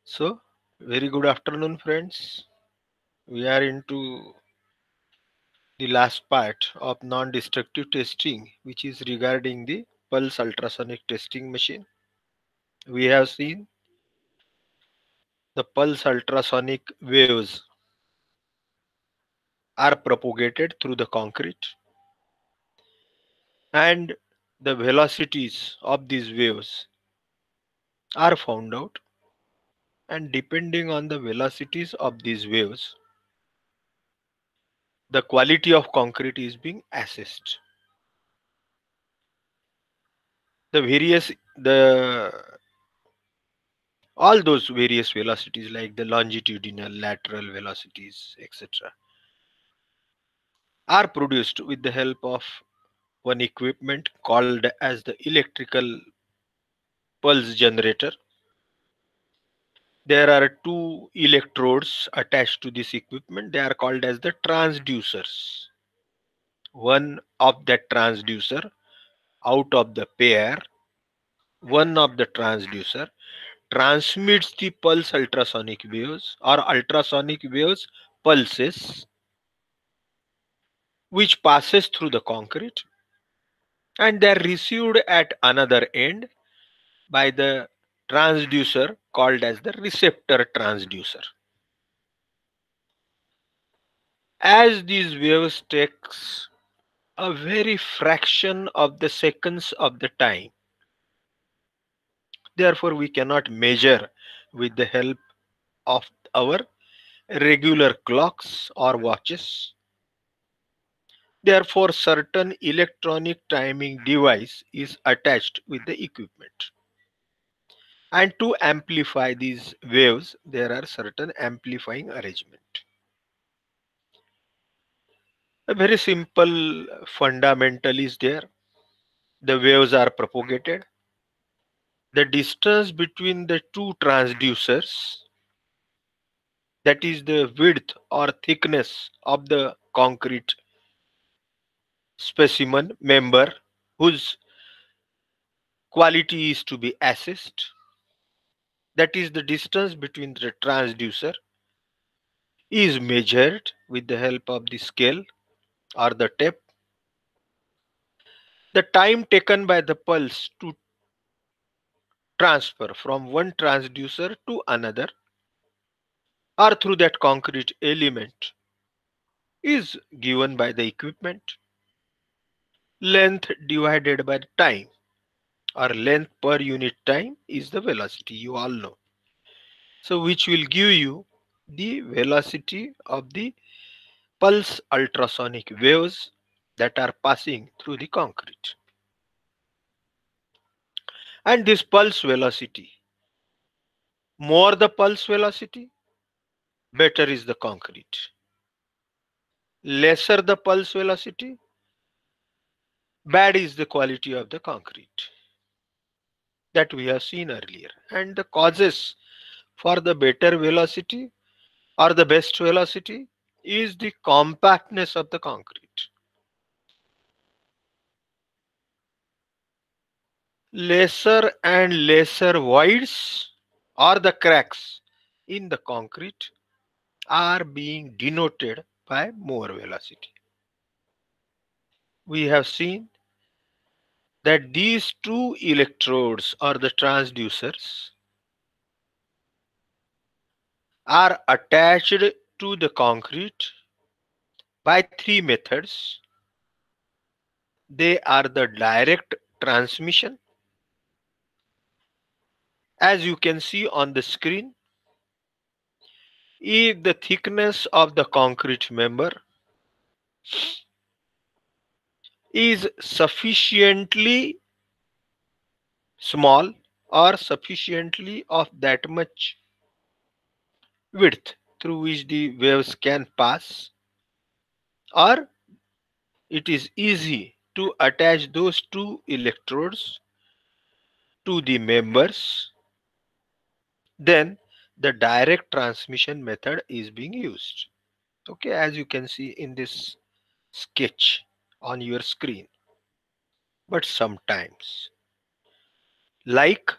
So, very good afternoon, friends. We are into the last part of non destructive testing, which is regarding the pulse ultrasonic testing machine. We have seen the pulse ultrasonic waves are propagated through the concrete, and the velocities of these waves are found out. And depending on the velocities of these waves, the quality of concrete is being assessed. The various the all those various velocities like the longitudinal, lateral velocities, etc., are produced with the help of one equipment called as the electrical pulse generator. There are two electrodes attached to this equipment. They are called as the transducers. One of that transducer out of the pair, one of the transducer transmits the pulse ultrasonic waves or ultrasonic waves pulses, which passes through the concrete, and they are received at another end by the transducer called as the receptor transducer. As these waves takes a very fraction of the seconds of the time, therefore we cannot measure with the help of our regular clocks or watches. Therefore certain electronic timing device is attached with the equipment. And to amplify these waves, there are certain amplifying arrangement. A very simple fundamental is there. The waves are propagated. The distance between the two transducers, that is the width or thickness of the concrete specimen member whose quality is to be assessed, that is the distance between the transducer, is measured with the help of the scale or the tape. The time taken by the pulse to transfer from one transducer to another or through that concrete element is given by the equipment. Length divided by time or length per unit time is the velocity, you all know. So which will give you the velocity of the pulse ultrasonic waves that are passing through the concrete. And this pulse velocity, more the pulse velocity, better is the concrete. Lesser the pulse velocity, bad is the quality of the concrete, that we have seen earlier. And the causes for the better velocity or the best velocity is the compactness of the concrete. Lesser and lesser voids or the cracks in the concrete are being denoted by more velocity. We have seen that these two electrodes or the transducers are attached to the concrete by three methods. They are the direct transmission, as you can see on the screen. If the thickness of the concrete member is sufficiently small or sufficiently of that much width through which the waves can pass, or it is easy to attach those two electrodes to the members, then the direct transmission method is being used. Okay, as you can see in this sketch on your screen. But sometimes, like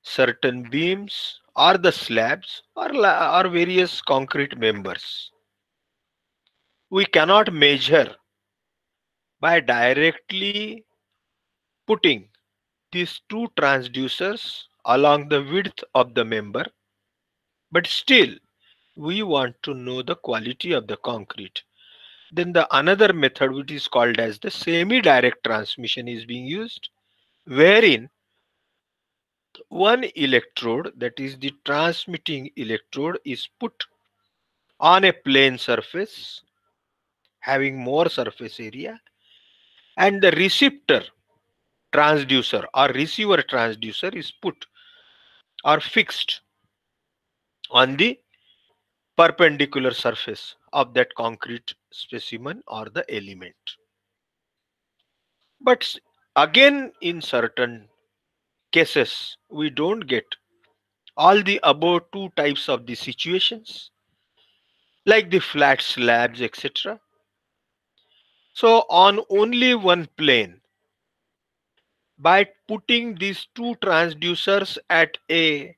certain beams or the slabs or various concrete members. We cannot measure by directly putting these two transducers along the width of the member, but still we want to know the quality of the concrete. Then the another method, which is called as the semi-direct transmission, is being used, wherein one electrode, that is the transmitting electrode, is put on a plane surface having more surface area, and the receptor transducer or receiver transducer is put or fixed on the perpendicular surface of that concrete specimen or the element. But again, in certain cases, we don't get all the above two types of the situations, like the flat slabs, etc. So, on only one plane, by putting these two transducers at a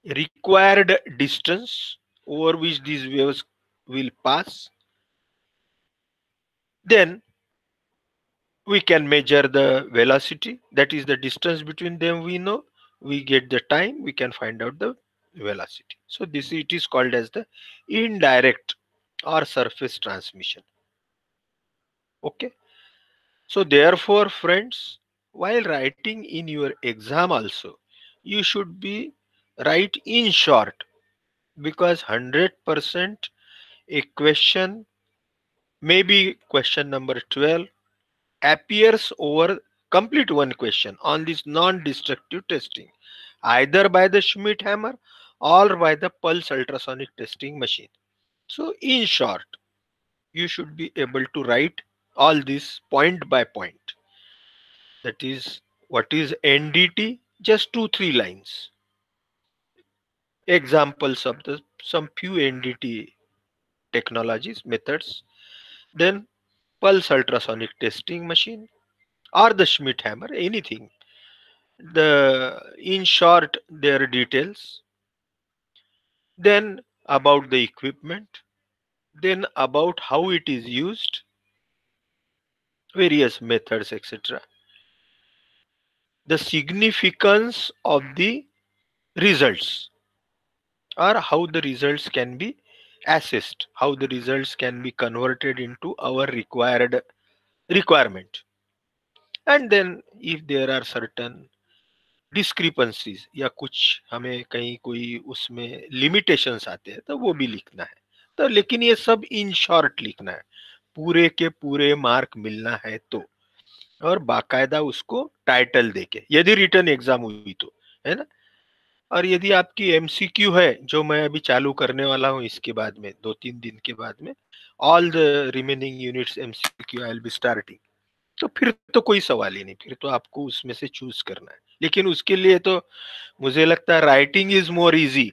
required distance over which these waves will pass, then we can measure the velocity, that is the distance between them. We know, we get the time, we can find out the velocity. So this, it is called as the indirect or surface transmission. Okay, so therefore friends, while writing in your exam also, you should be write in short, because 100% a question, maybe question number 12, appears over complete one question on this non-destructive testing, either by the Schmidt hammer or by the pulse ultrasonic testing machine. So in short, you should be able to write all this point by point. That is, what is NDT? Just 2-3 lines. Examples of the some few NDT technologies, methods. Then pulse ultrasonic testing machine or the Schmidt hammer, anything. The in short their details, then about the equipment, then about how it is used, various methods, etc. The significance of the results, or how the results can be assessed, how the results can be converted into our requirement. And then if there are certain discrepancies या कुछ हमें कहीं कोई उसमें limitations आते हैं तो वो भी लिखना है। तो लेकिन ये सब इन शॉर्ट लिखना है, पूरे के पूरे मार्क मिलना है तो, और बाकायदा उसको टाइटल देके, यदि रिटर्न एग्जाम हुई तो, है ना। और यदि आपकी एमसीक्यू है, जो मैं अभी चालू करने वाला हूँ इसके बाद में 2-3 दिन के बाद में, all the remaining units MCQ I will be starting, तो फिर तो कोई सवाल ही नहीं, फिर तो आपको उसमें से चूज करना है। लेकिन उसके लिए तो मुझे लगता है writing is more easy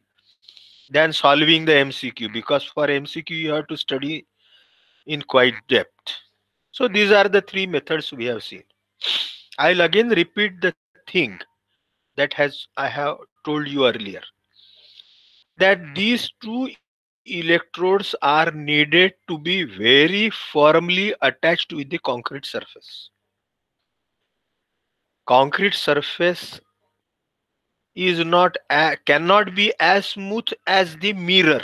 than solving the MCQ, because for MCQ you have to study in quite depth. So these are the three methods we have seen. I'll again repeat the thing that has I have told you earlier, that these two electrodes are needed to be very firmly attached with the concrete surface. Concrete surface is not cannot be as smooth as the mirror.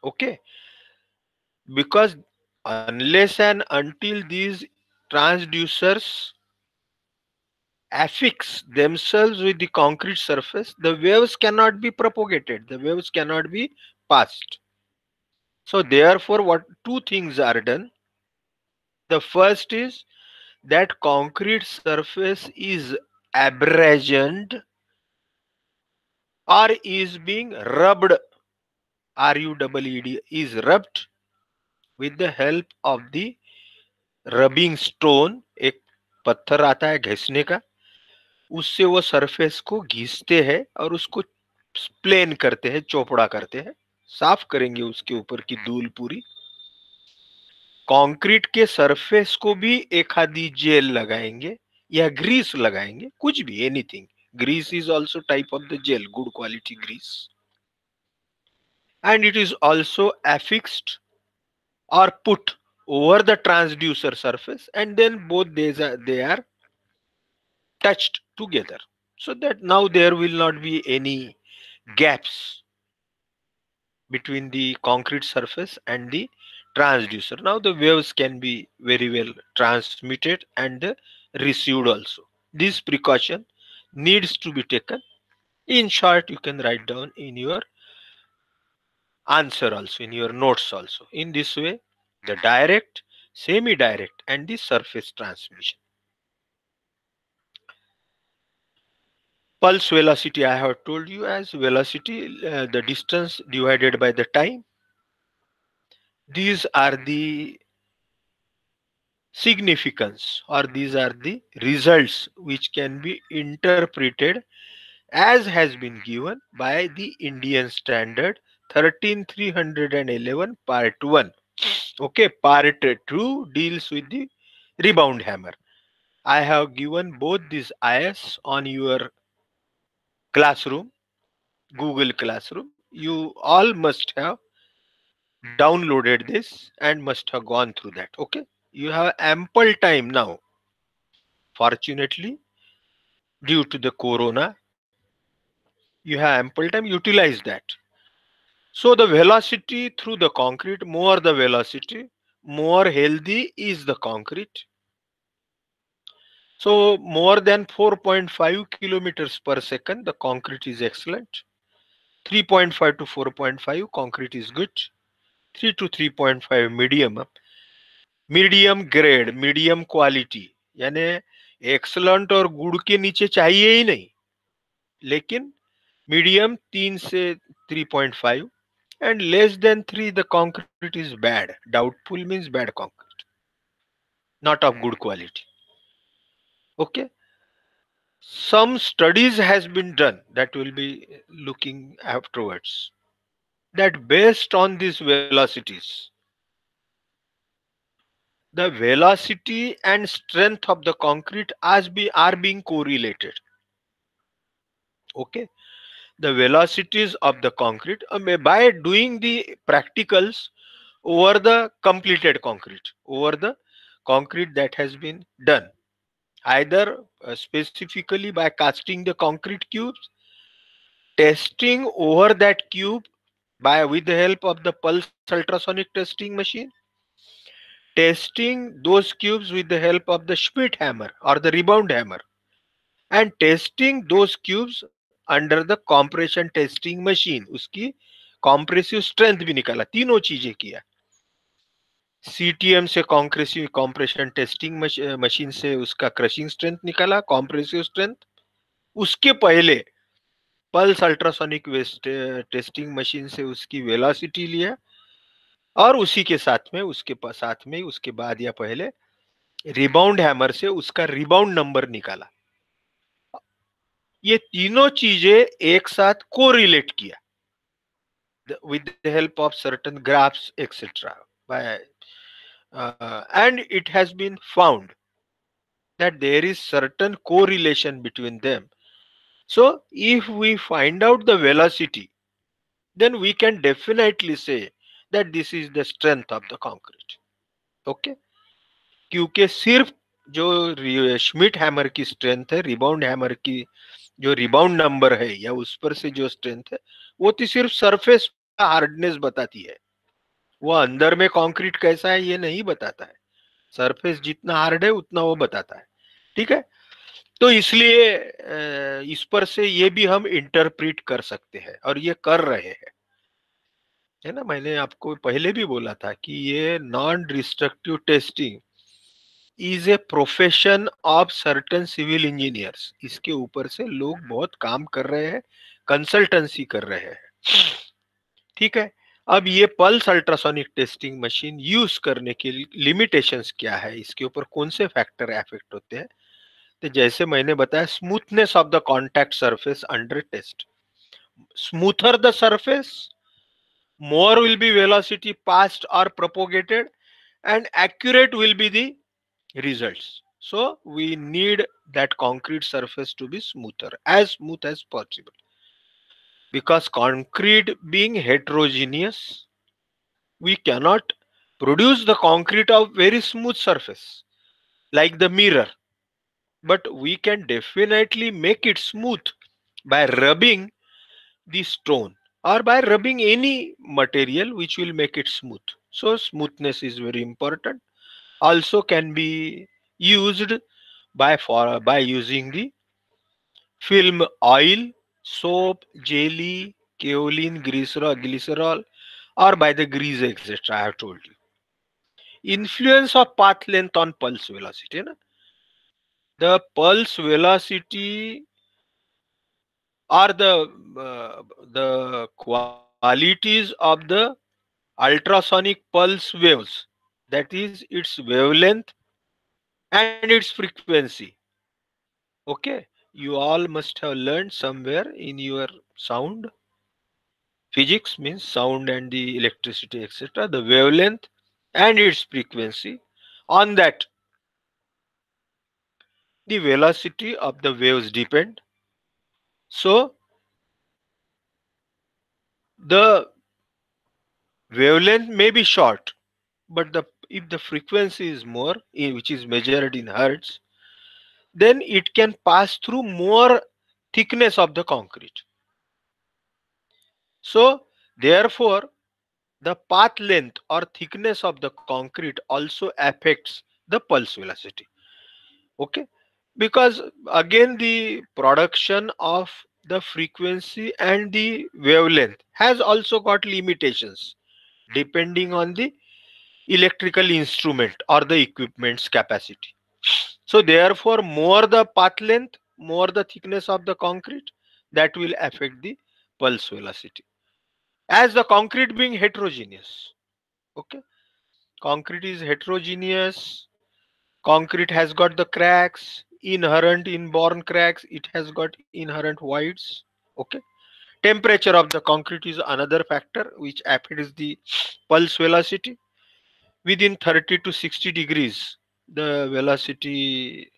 Okay, because unless and until these transducers affix themselves with the concrete surface, the waves cannot be propagated, the waves cannot be passed. So therefore, what two things are done? The first is that concrete surface is abrasioned or is being rubbed, RUBBED, is rubbed with the help of the rubbing stone, एक पत्थर आता है घिसने का, उससे वो surface को घिसते हैं और उसको प्लेन करते हैं, चौपड़ा करते हैं, साफ करेंगे उसके ऊपर की धूल पूरी। कंक्रीट के सरफेस को भी एक आधी जेल लगाएंगे या ग्रीस लगाएंगे, कुछ भी, anything, Grease is also type of the gel, good quality grease. And it is also affixed or put over the transducer surface, and then both they are touched together, so that now there will not be any gaps between the concrete surface and the transducer. Now the waves can be very well transmitted and received also. This precaution needs to be taken. In short, you can write down in your answer also, in your notes also. In this way, the direct, semi-direct and the surface transmission. Pulse velocity I have told you as velocity, the distance divided by the time. These are the significance, or these are the results which can be interpreted as has been given by the Indian standard 13311 part 1. Okay, part 2 deals with the rebound hammer. I have given both these IS on your classroom, Google Classroom. You all must have downloaded this and must have gone through that. Okay, you have ample time now. Fortunately, due to the corona, you have ample time, utilize that. So the velocity through the concrete, more the velocity, more healthy is the concrete. So more than 4.5 kilometers per second, the concrete is excellent. 3.5 to 4.5, concrete is good. 3 to 3.5, medium. Medium grade, medium quality, यानी excellent और good के नीचे चाहिए ही नहीं, लेकिन medium 3 से 3.5, and less than 3 the concrete is bad. Doubtful means bad concrete, not of good quality. Okay, some studies has been done that will be looking afterwards, that based on these velocities, the velocity and strength of the concrete are being correlated. Okay, the velocities of the concrete by doing the practicals over the completed concrete, over the concrete that has been done, either specifically by casting the concrete cubes, testing over that cube by with the help of the pulse ultrasonic testing machine, testing those cubes with the help of the Schmidt hammer or the rebound hammer, and testing those cubes under the compression testing machine. उसकी compressive strength भी निकाला, तीनों चीजें किया. CTM से compressive compression testing machine से उसका crushing strength निकाला, कॉम्प्रेसिव स्ट्रेंथ. उसके पहले पल्स अल्ट्रासोनिक टेस्टिंग मशीन से उसकी वेलोसिटी लिया, और उसी के साथ में उसके बाद या पहले रिबाउंड हैमर से उसका रिबाउंड नंबर निकाला. ये तीनों चीजें एक साथ कोरिलेट किया with the help of certain graphs, etc. by And it has been found that there is certain correlation between them. So if we find out the velocity, then we can definitely say that this is the strength of the concrete. Okay, क्योंकि सिर्फ जो Schmidt hammer की strength है, rebound hammer की जो rebound number है या उस पर से जो स्ट्रेंथ है, वो तो सिर्फ सरफेस का हार्डनेस बताती है. वो अंदर में कंक्रीट कैसा है ये नहीं बताता है. सरफेस जितना हार्ड है उतना वो बताता है. ठीक है, तो इसलिए इस पर से ये भी हम इंटरप्रेट कर सकते हैं, और ये कर रहे हैं, है ना. मैंने आपको पहले भी बोला था कि ये non destructive testing is a profession of certain civil engineers. इसके ऊपर से लोग बहुत काम कर रहे हैं, कंसल्टेंसी कर रहे हैं. ठीक है, अब ये pulse ultrasonic testing machine use करने के लिमिटेशंस क्या है, इसके ऊपर कौन से फैक्टर इफेक्ट होते हैं. तो जैसे मैंने बताया, smoothness of the contact surface under test. Smoother the surface, more will be velocity passed or propagated, and accurate will be the results. So we need that concrete surface to be smoother, as smooth as possible. Because concrete being heterogeneous, we cannot produce the concrete of very smooth surface like the mirror, but we can definitely make it smooth by rubbing the stone or by rubbing any material which will make it smooth. So smoothness is very important. Also can be used by using the film oil, soap, jelly, kaolin, glycerol, or by the grease, etc. I have told you. Influence of path length on pulse velocity. Na? The pulse velocity or the qualities of the ultrasonic pulse waves, that is its wavelength and its frequency. Okay, you all must have learned somewhere in your sound physics, means sound and the electricity, etc., the wavelength and its frequency. On that, the velocity of the waves depend. So the wavelength may be short, but the if the frequency is more, which is measured in hertz, then it can pass through more thickness of the concrete. So therefore, the path length or thickness of the concrete also affects the pulse velocity. Okay, because again the production of the frequency and the wavelength has also got limitations depending on the electrical instrument or the equipment's capacity. So therefore, more the path length, more the thickness of the concrete, that will affect the pulse velocity. As the concrete being heterogeneous, okay, concrete is heterogeneous. Concrete has got the cracks, inherent inborn cracks. It has got inherent voids. Okay, temperature of the concrete is another factor which affects the pulse velocity. Within 30 to 60 degrees, the velocity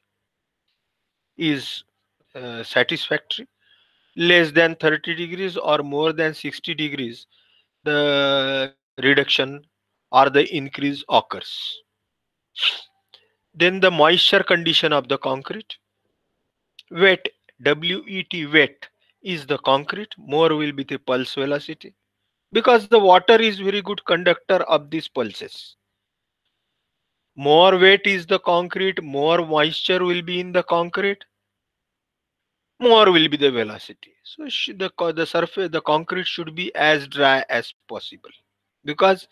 is satisfactory. Less than 30 degrees or more than 60 degrees, the reduction or the increase occurs. Then the moisture condition of the concrete. Wet, wet is the concrete, more will be the pulse velocity. Because the water is very good conductor of these pulses. More wet is the concrete, more moisture will be in the concrete, more will be the velocity. So the surface, the concrete should be as dry as possible. Because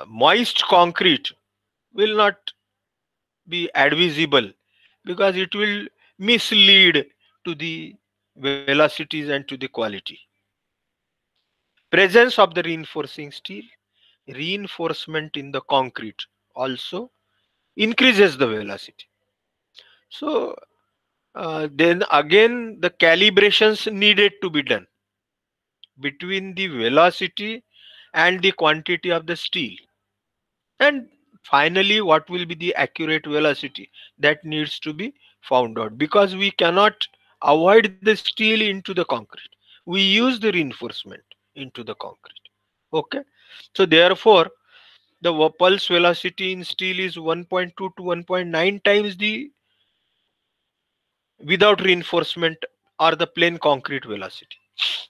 moist concrete will not be advisable, because it will mislead to the velocities and to the quality. Presence of the reinforcing steel, reinforcement in the concrete also increases the velocity. So then again the calibrations needed to be done between the velocity and the quantity of the steel. And finally, what will be the accurate velocity, that needs to be found out, because we cannot avoid the steel into the concrete. We use the reinforcement into the concrete. Okay. So therefore, the pulse velocity in steel is 1.2 to 1.9 times the without reinforcement or the plain concrete velocity.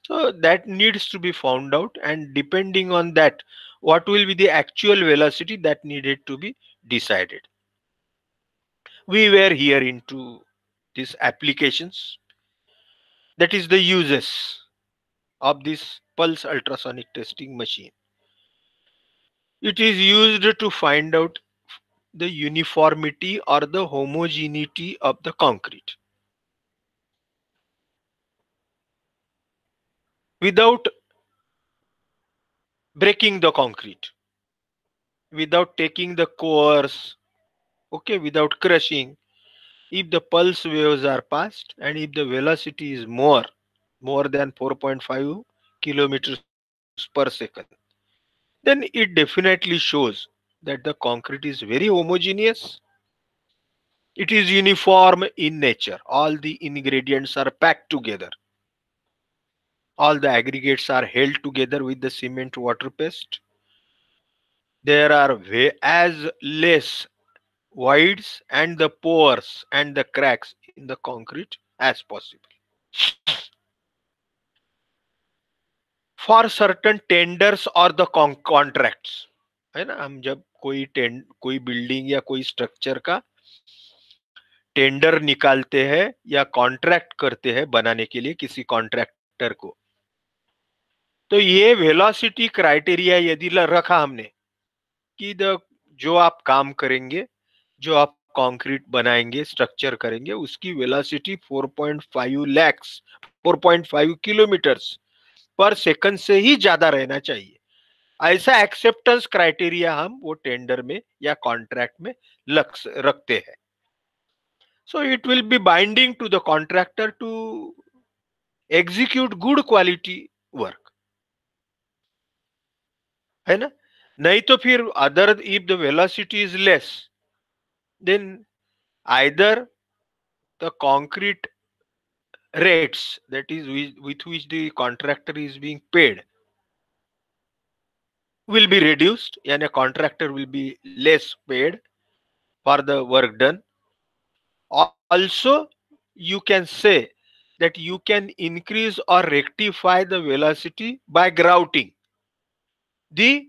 So that needs to be found out, and depending on that, what will be the actual velocity, that needed to be decided. We were here into these applications, that is the uses of this pulse ultrasonic testing machine. It is used to find out the uniformity or the homogeneity of the concrete without breaking the concrete, without taking the cores, okay, without crushing. If the pulse waves are passed and if the velocity is more than 4.5 kilometers per second, then it definitely shows that the concrete is very homogeneous It is uniform in nature. All the ingredients are packed together. All the aggregates are held together with the cement water paste. There are as less voids and the pores and the cracks in the concrete as possible. For certain tenders or the contracts, है ना, हम जब कोई building या कोई structure का tender निकालते हैं या कॉन्ट्रैक्ट करते हैं बनाने के लिए किसी कॉन्ट्रैक्टर को, तो ये वेलोसिटी क्राइटेरिया यदि रखा हमने कि जो आप काम करेंगे, जो आप कंक्रीट बनाएंगे, स्ट्रक्चर करेंगे, उसकी वेलोसिटी 4.5 लैक्स 4.5 किलोमीटर्स पर सेकंड से ही ज्यादा रहना चाहिए। ऐसा एक्सेप्टेंस क्राइटेरिया हम वो टेंडर में या कॉन्ट्रैक्ट में रखते हैं। So it will be binding to the contractor to execute good quality work, है ना। नहीं तो फिर other if the velocity is less, then either the concrete rates, that is with which the contractor is being paid, will be reduced, and a contractor will be less paid for the work done. Also, you can say that you can increase or rectify the velocity by grouting the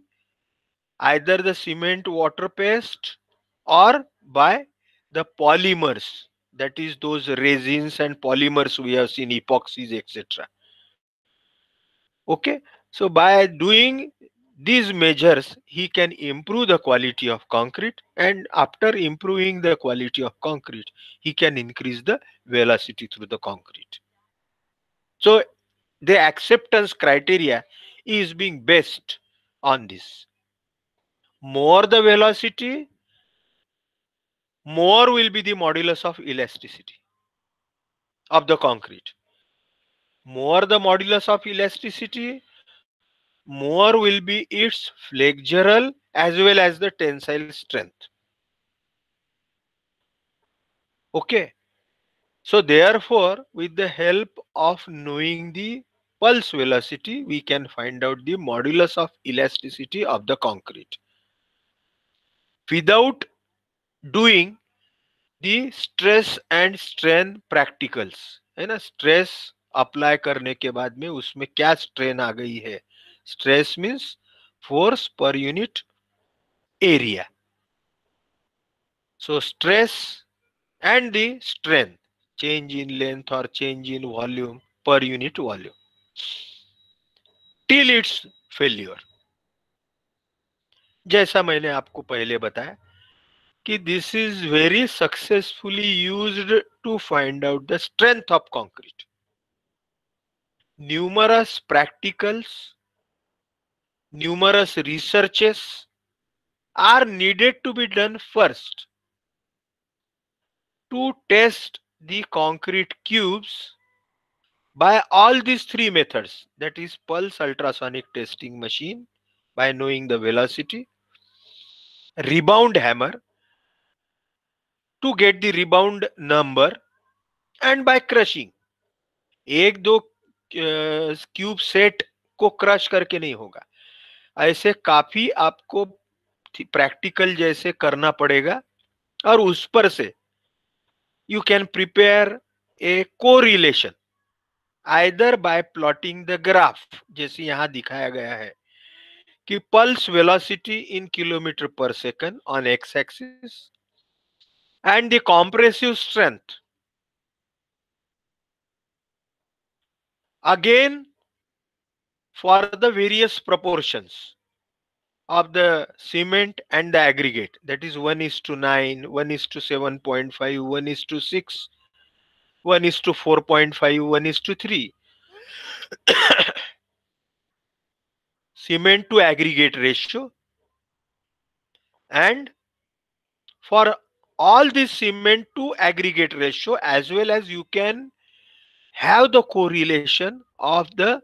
either the cement water paste or by the polymers, that is those resins and polymers we have seen, epoxies, etc. Okay, so by doing these measures he can improve the quality of concrete, and after improving the quality of concrete he can increase the velocity through the concrete. So the acceptance criteria is being based on this. More the velocity, more will be the modulus of elasticity of the concrete. More the modulus of elasticity, more will be its flexural as well as the tensile strength. Okay. So therefore, with the help of knowing the pulse velocity, we can find out the modulus of elasticity of the concrete. Without doing the stress and strain practicals, है ना, stress apply करने के बाद में उसमें क्या strain आ गई है, stress means force per unit area, so stress and the strength, change in length or change in volume per unit volume till its failure. जैसा मैंने आपको पहले बताया कि this is very successfully used to find out the strength of concrete. Numerous practicals, numerous researches are needed to be done first to test the concrete cubes by all these three methods, that is pulse ultrasonic testing machine by knowing the velocity, rebound hammer to get the rebound number, and by crushing. एक दो cube set को crush करके नहीं होगा, ऐसे काफी आपको practical जैसे करना पड़ेगा, और उस पर से you can prepare a correlation either by plotting the graph, जैसे यहां दिखाया गया है कि pulse velocity in kilometer per second on x axis and the compressive strength again for the various proportions of the cement and the aggregate, that is 1:9, 1:7.5, 1:6, 1:4.5, 1:3. Cement to aggregate ratio, and for all this cement to aggregate ratio, as well as you can have the correlation of the,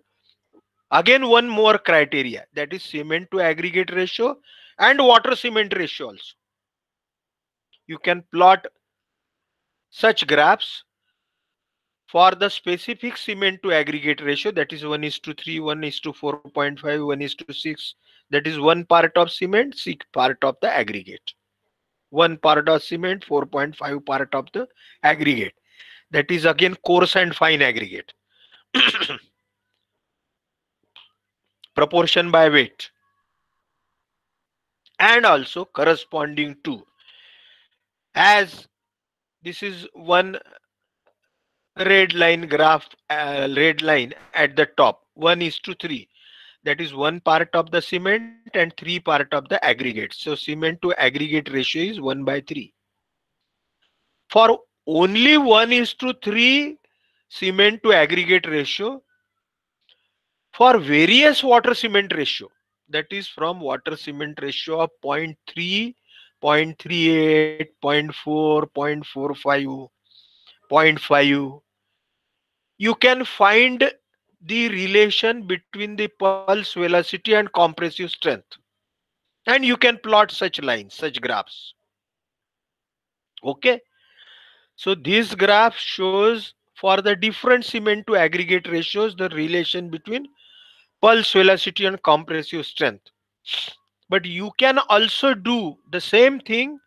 again one more criteria, that is cement to aggregate ratio and water cement ratio also. You can plot such graphs for the specific cement to aggregate ratio, that is 1 is to 3, 1 is to 4.5, 1 is to 6, that is one part of cement, 6 part of the aggregate. One part of cement, 4.5 part of the aggregate. That is again coarse and fine aggregate. Proportion by weight. And also corresponding to, as this is one red line graph, red line at the top, 1 is to 3. That is one part of the cement and 3 part of the aggregate. So cement to aggregate ratio is 1 by 3. For only 1 is to 3 cement to aggregate ratio, for various water cement ratio, that is from water cement ratio of 0.3, 0.38, 0.4, 0.45, 0.5, you can find the relation between the pulse velocity and compressive strength. And you can plot such lines, such graphs. Okay. So this graph shows for the different cement to aggregate ratios the relation between pulse velocity and compressive strength. But you can also do the same thing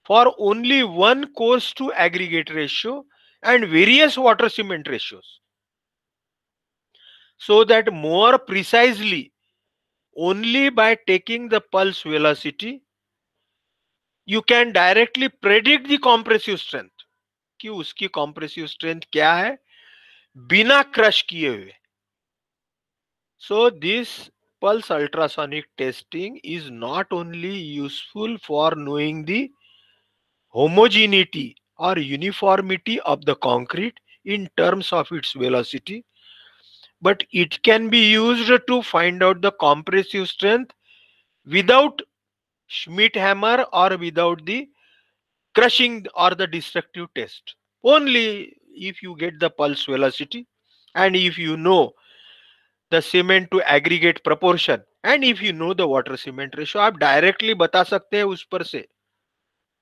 for only one coarse to aggregate ratio and various water cement ratios, so that more precisely, only by taking the pulse velocity, you can directly predict the compressive strength कि उसकी compressive strength क्या है बिना crush किए हुए. So this pulse ultrasonic testing is not only useful for knowing the homogeneity or uniformity of the concrete in terms of its velocity, but it can be used to find out the compressive strength without Schmidt hammer or without the crushing or the destructive test. Only if you get the pulse velocity and if you know the cement to aggregate proportion and if you know the water cement ratio, आप directly बता सकते हैं उस पर से.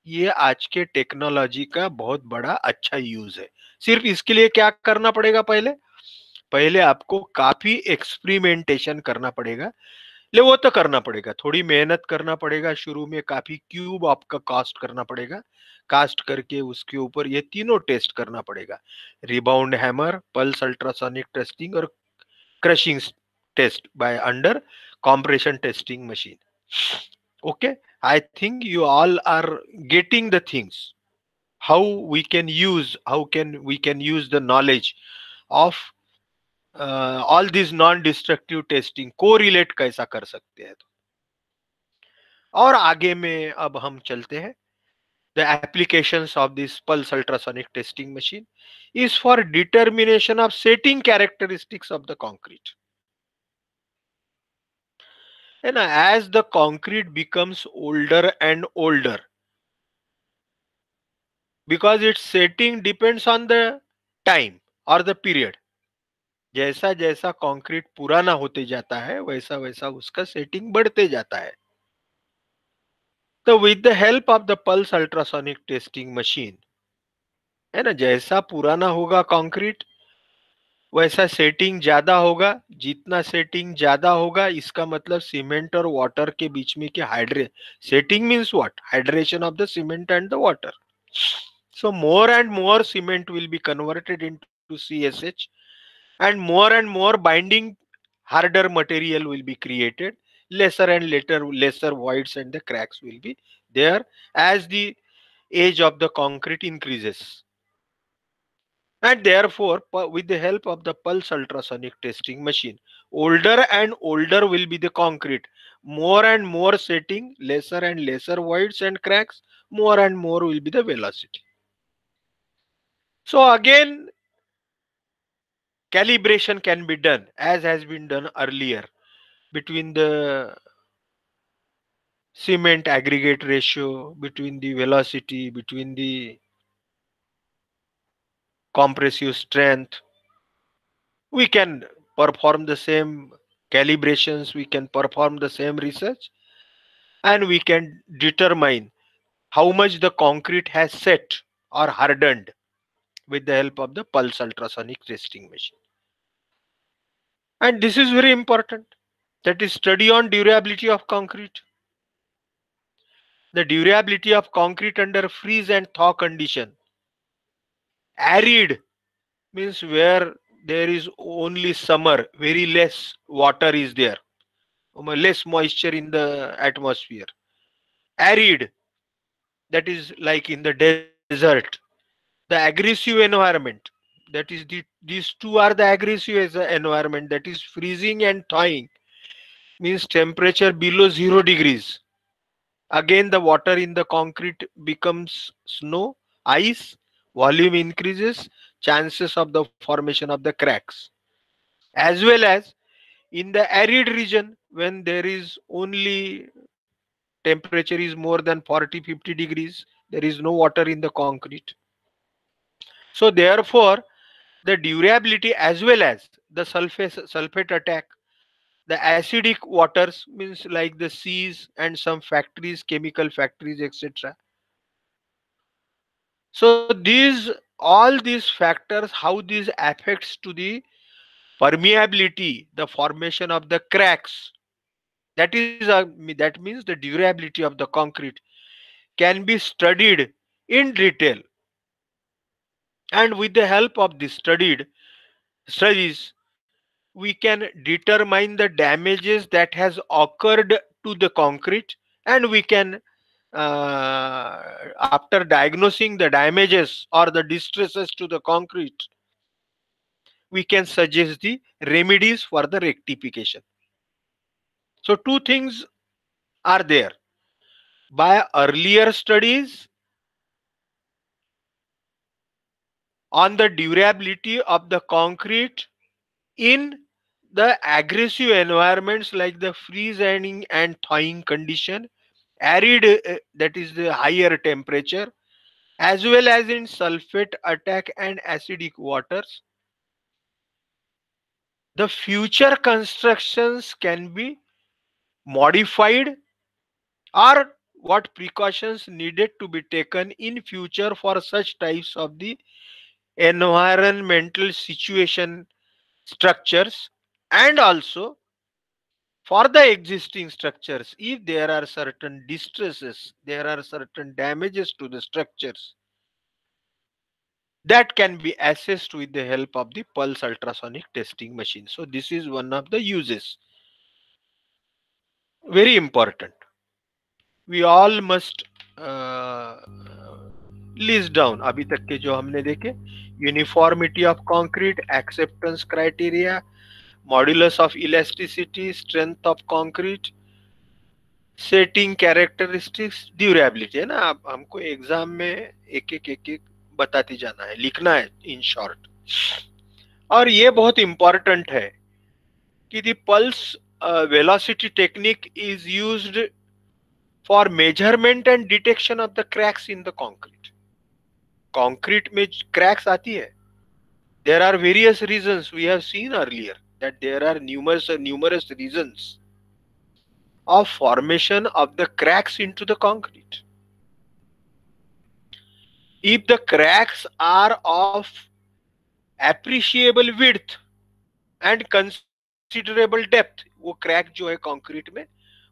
ये आज के टेक्नोलॉजी का बहुत बड़ा अच्छा यूज है. सिर्फ इसके लिए क्या करना पड़ेगा, पहले पहले आपको काफी एक्सपेरिमेंटेशन करना पड़ेगा. ले वो तो करना पड़ेगा, थोड़ी मेहनत करना पड़ेगा शुरू में, काफी क्यूब आपका कास्ट करना पड़ेगा. कास्ट करके उसके ऊपर ये तीनों टेस्ट करना पड़ेगा, rebound hammer, pulse ultrasonic testing और crushing test by under compression testing machine. Okay, I think you all are getting the things, how we can use, how can we can use the knowledge of all these non destructive testing correlate कैसा कर सकते हैं. और आगे में अब हम चलते हैं. The applications of this pulse ultrasonic testing machine is for determination of setting characteristics of the concrete. And as the concrete becomes older and older, because its setting depends on the time or the period, जैसा जैसा concrete पुराना होते जाता है वैसा वैसा उसका setting बढ़ते जाता है. तो with the help of the pulse ultrasonic testing machine, है ना, जैसा पुराना होगा कंक्रीट वैसा सेटिंग ज्यादा होगा. जितना सेटिंग ज्यादा होगा इसका मतलब सीमेंट और वाटर के बीच में कि hydrate setting means what, hydration of the cement and the water. So more and more cement will be converted into CSH and more binding harder material will be created. Lesser and lesser voids and the cracks will be there as the age of the concrete increases. And therefore, with the help of the pulse ultrasonic testing machine, older and older will be the concrete. More and more setting, lesser and lesser voids and cracks, more and more will be the velocity. So again, calibration can be done as has been done earlier between the cement aggregate ratio, between the velocity, between the compressive strength. We can perform the same calibrations, we can perform the same research, and we can determine how much the concrete has set or hardened with the help of the pulse ultrasonic testing machine. And this is very important. That is study on durability of concrete. The durability of concrete under freeze and thaw condition. Arid means where there is only summer, very less water is there, less moisture in the atmosphere. Arid, that is like in the desert. The aggressive environment, that is these two are the aggressive environment, that is freezing and thawing, means temperature below 0 degrees. Again, the water in the concrete becomes snow, ice, volume increases, chances of the formation of the cracks. As well as in the arid region, when there is only temperature is more than 40-50 degrees, there is no water in the concrete. So therefore, the durability as well as the sulfate attack, the acidic waters means like the seas and some factories, chemical factories, etc. So these all these factors, how this affects to the permeability, the formation of the cracks, that means the durability of the concrete can be studied in detail, and with the help of the studies we can determine the damages that has occurred to the concrete, and we can after diagnosing the damages or the distresses to the concrete, we can suggest the remedies for the rectification. So two things are there. By earlier studies on the durability of the concrete in the aggressive environments like the freezing and thawing condition, arid, that is the higher temperature, as well as in sulfate attack and acidic waters, the future constructions can be modified, or what precautions needed to be taken in future for such types of the environmental situation structures, and also for the existing structures, if there are certain distresses, there are certain damages to the structures, that can be assessed with the help of the pulse ultrasonic testing machine. So this is one of the uses. Very important. We all must list down अभी तक के जो हमने देखे, uniformity of concrete, acceptance criteria, modulus of elasticity, strength of concrete, setting characteristics, durability, है ना। आप हमको एग्जाम में एक एक बताते जाना है, लिखना है इन शॉर्ट। और ये बहुत इंपॉर्टेंट है कि the pulse velocity technique is used for measurement and detection of the cracks in the concrete. Concrete में क्रैक्स आती है, there are various reasons, we have seen earlier that there are numerous reasons of formation of the cracks into the concrete. If the cracks are of appreciable width and considerable depth, वो crack जो है concrete में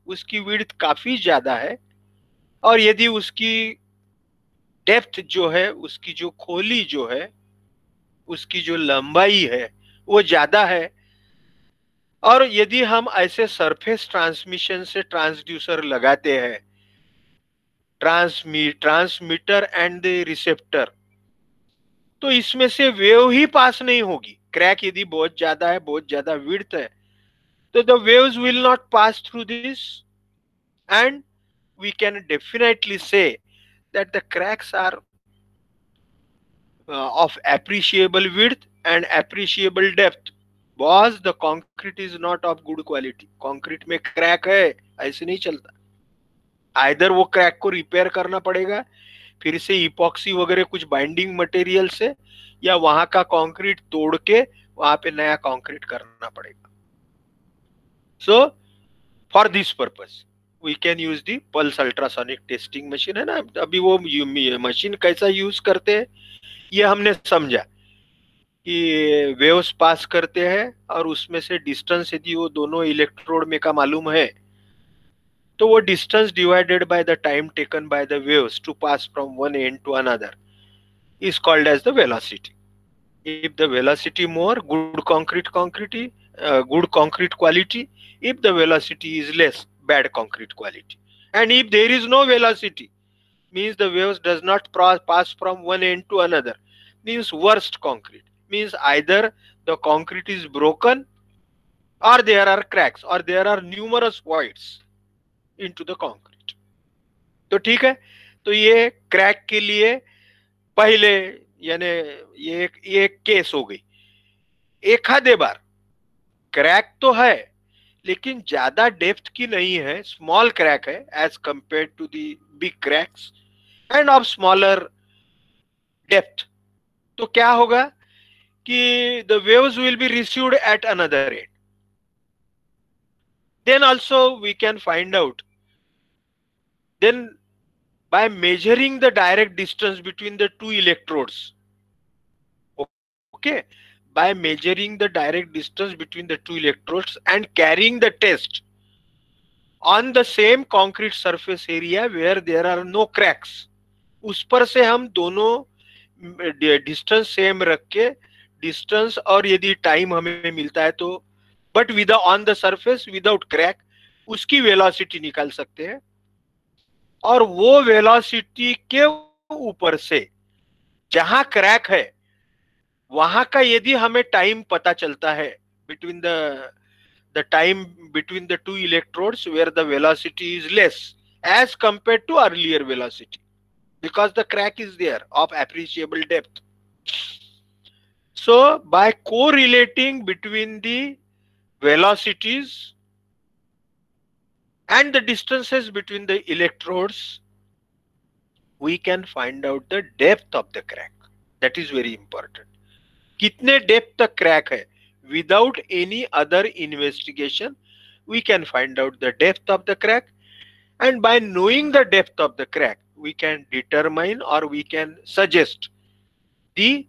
उसकी width काफी ज्यादा है, और यदि उसकी डेप्थ जो है, उसकी जो खोली जो है, उसकी जो लंबाई है वो ज्यादा है, और यदि हम ऐसे सरफेस ट्रांसमिशन से ट्रांसड्यूसर लगाते हैं, ट्रांसमीटर एंड द रिसेप्टर, तो इसमें से वेव ही पास नहीं होगी। क्रैक यदि बहुत ज्यादा है, बहुत ज्यादा विड्थ है, तो the waves will not pass through this, and we can definitely say that the cracks are of appreciable width and appreciable depth, both the concrete is not of good quality. Concrete में crack है ऐसे नहीं चलता, either वो crack को repair करना पड़ेगा फिर से इपॉक्सी वगैरह कुछ बाइंडिंग मटेरियल से, या वहां का कंक्रीट तोड़ के वहां पे नया कंक्रीट करना पड़ेगा। So for this purpose we can use the pulse ultrasonic testing machine, है ना। अभी वो मशीन कैसा यूज करते हैं ये हमने समझा कि वेव्स पास करते हैं और उसमें से डिस्टेंस यदि वो दोनों इलेक्ट्रोड में का मालूम है तो वो distance divided by the time taken by the waves to pass from one end to another is called as the velocity. If the velocity more, good concrete quality. If the velocity is less, bad concrete quality. And if there is no velocity, means the waves does not pass from one end to another, means worst concrete. Means either the concrete is broken or there are cracks or there are numerous voids into the concrete. तो ठीक है, तो ये crack के लिए पहले यानी ये एक केस हो गई। एक आधे बार क्रैक तो है लेकिन ज्यादा डेप्थ की नहीं है, स्मॉल क्रैक है as compare to the big cracks and of smaller depth, तो क्या होगा कि the waves will be received at another end. Then also we can find out, then by measuring the direct distance between the two electrodes, okay, by measuring the direct distance between the two electrodes and carrying the test on the same concrete surface area where there are no cracks, उस पर से हम दोनों distance same रख के distance और यदि time हमें मिलता है तो but with on the surface without crack उसकी वेलोसिटी निकाल सकते हैं। और वो वेलोसिटी के ऊपर से जहां क्रैक है वहां का यदि हमें टाइम पता चलता है between the time between the two electrodes where the velocity is less as compare to earlier velocity because the crack is there of appreciable depth. So by correlating between the velocities and the distances between the electrodes we can find out the depth of the crack. That is very important. कितने depth तक crack है, without any other investigation we can find out the depth of the crack, and by knowing the depth of the crack we can determine or we can suggest the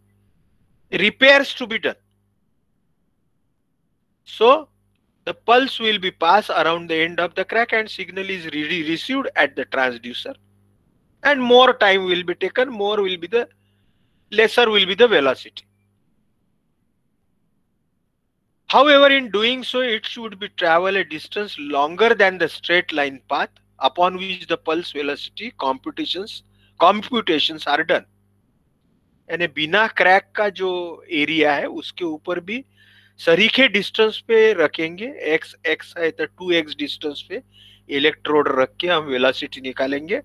repairs to be done. So the pulse will be passed around the end of the crack and signal is received at the transducer, and more time will be taken, more will be the lesser will be the velocity. However, in doing so, it should be travel a distance longer than the straight line path upon which the pulse velocity computations are done. यानी बिना crack का जो area है उसके ऊपर भी सरीखे distance पे रखेंगे, एक्स एक्स है तो 2x डिस्टेंस पे इलेक्ट्रोड रख के हम वेलोसिटी निकालेंगे।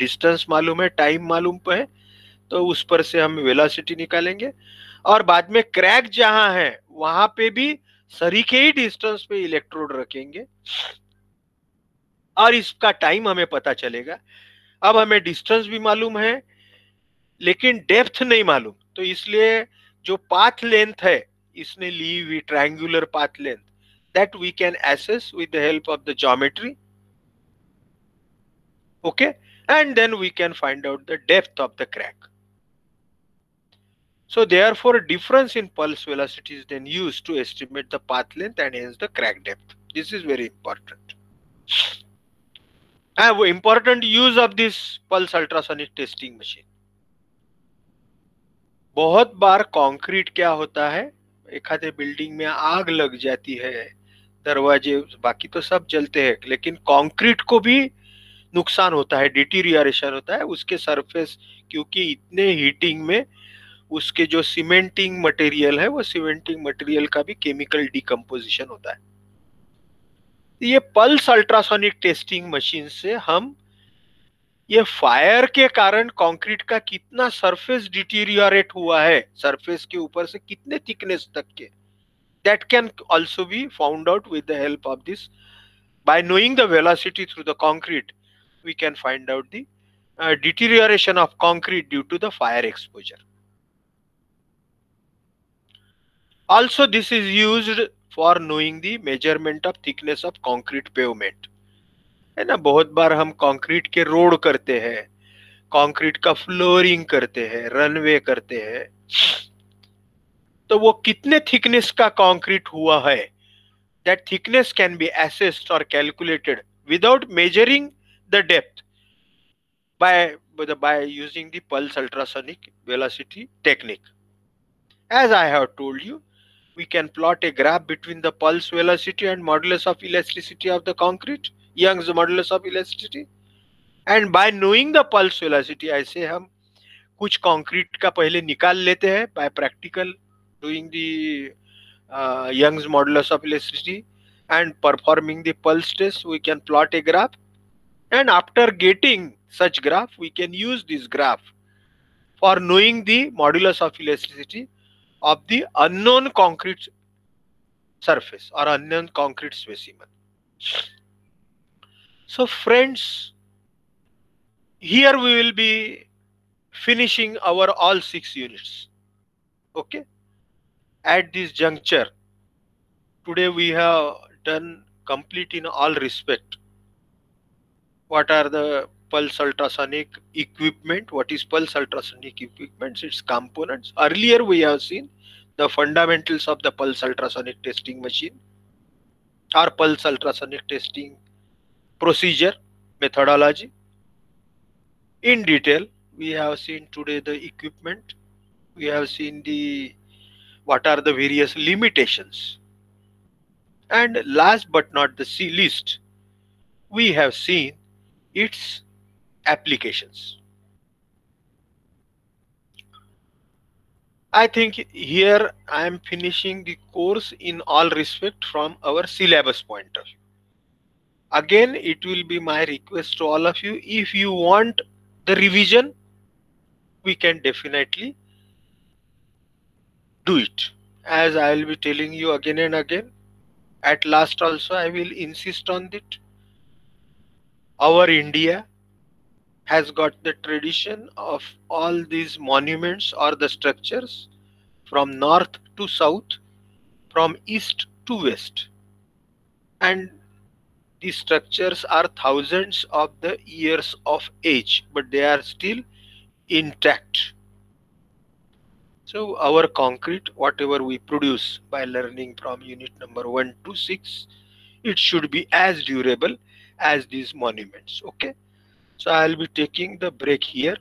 डिस्टेंस मालूम है, टाइम मालूम है, तो उस पर से हम वेलोसिटी निकालेंगे। और बाद में क्रैक जहां है वहां पे भी सरीखे ही डिस्टेंस पे इलेक्ट्रोड रखेंगे और इसका टाइम हमें पता चलेगा। अब हमें डिस्टेंस भी मालूम है लेकिन डेप्थ नहीं मालूम, तो इसलिए जो पाथ लेंथ है इसने ली हुई triangular path length that we can assess with the help of the geometry, okay, and then we can find out the depth of the crack. So therefore difference in pulse velocity is then used to estimate the path length and hence the crack depth. This is very important. Important use of this pulse ultrasonic testing machine. बहुत बार concrete क्या होता है, एक आधे building में आग लग जाती है, दरवाजे बाकी तो सब जलते हैं, लेकिन कंक्रीट को भी नुकसान होता है, डिटीरियरेशन होता है उसके सरफेस, क्योंकि इतने हीटिंग में उसके जो सीमेंटिंग मटेरियल है वो सीमेंटिंग मटेरियल का भी केमिकल डिकम्पोजिशन होता है। ये पल्स अल्ट्रासोनिक टेस्टिंग मशीन से हम ये फायर के कारण कंक्रीट का कितना सरफेस डिटीरियोरेट हुआ है, सरफेस के ऊपर से कितने थिकनेस तक के, that can also be found out with the help of this. By knowing the velocity through the concrete we can find out the deterioration of concrete due to the fire exposure. Also, this is used for knowing the measurement of thickness of concrete pavement. है ना, बहुत बार हम concrete के road करते हैं, concrete का flooring करते हैं, रनवे करते हैं, तो वो कितने थिकनेस का कंक्रीट हुआ है, that thickness can be assessed और calculated without measuring the depth by by using the pulse ultrasonic velocity technique. As I have told you, we can plot a graph between the pulse velocity and modulus of elasticity of the concrete, Young's modulus of elasticity. And by knowing the pulse velocity, ऐसे हम कुछ concrete का पहले निकाल लेते हैं by practical doing the Young's modulus of elasticity and performing the pulse test. We can plot a graph, and after getting such graph, we can use this graph for knowing the modulus of elasticity of the unknown concrete surface or unknown concrete specimen. So friends, here we will be finishing our all 6 units. Okay. At this juncture, today we have done complete in all respect. What are the pulse ultrasonic equipment? What is pulse ultrasonic equipment? Its components. Earlier we have seen the fundamentals of the pulse ultrasonic testing machine or pulse ultrasonic testing procedure methodology. In detail, we have seen today the equipment. We have seen the what are the various limitations. And last but not the least, we have seen its applications. I think here I am finishing the course in all respect from our syllabus point of view. Again, it will be my request to all of you, if you want the revision, we can definitely do it. As I will be telling you again and again, at last also I will insist on it. Our India has got the tradition of all these monuments or the structures from north to south, from east to west. And these structures are thousands of the years of age, but they are still intact. So our concrete, whatever we produce by learning from unit number 1 to 6, it should be as durable as these monuments. Okay. So I'll be taking the break here.